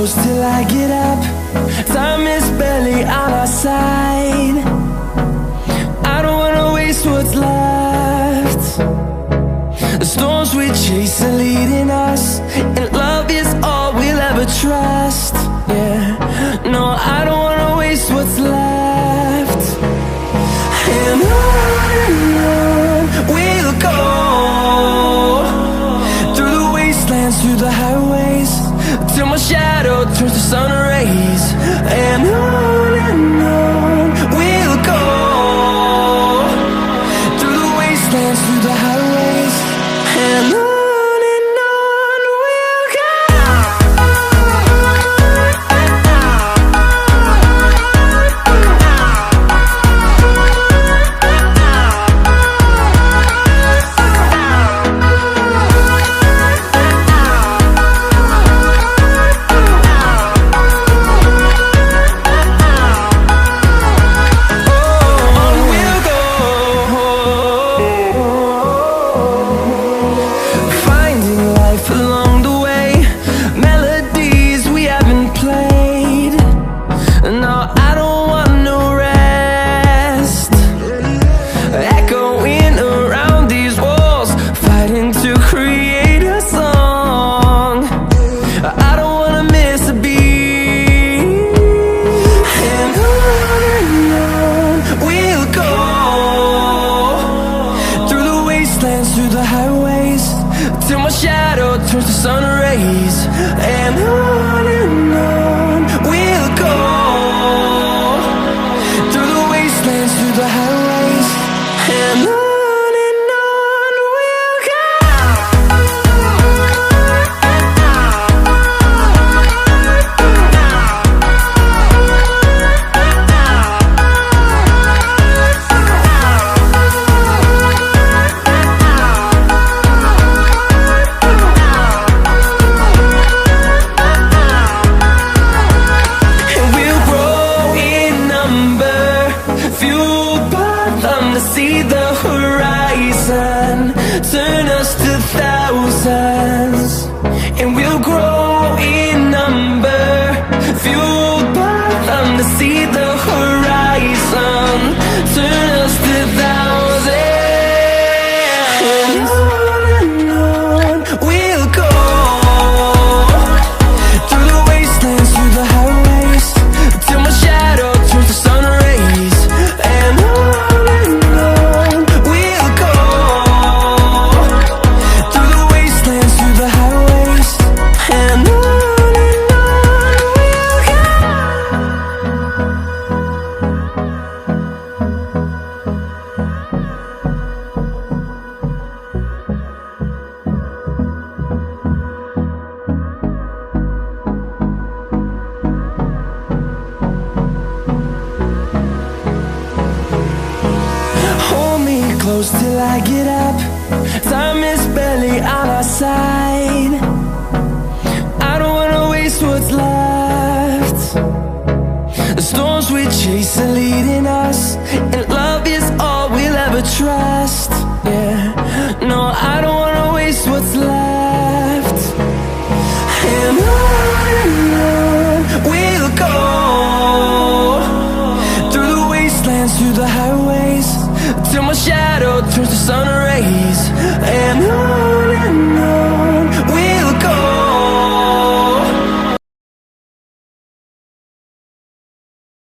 close till I get up. Time is barely on our side. I don't wanna waste what's left. The storms we chase are leading us, and love is all we'll ever trust. Yeah, no, I don't wanna waste what's left. And on we'll go, through the wastelands, through the highways, till my shadow turns to sun rays. And on we'll go, through the wastelands, through the highways, and on we'll go. Through the highways, till my shadow turns to sun rays. And on we'll go, through the wastelands, through the highways, and on we'll go. See the horizon, turn us to thousands, and we'll grow in number, fueled by them. To see the horizon, turn us to thousands, and on we'll go, through the wastelands, through the highways, till my shadow turns to sun rays. And close till I get up. Time is barely on our side. I don't wanna waste what's left. The storms we chase are leading us, and love is all we'll ever trust. Yeah, no, I don't wanna waste what's left. And on we'll go, through the wastelands, through the highways, till my shadow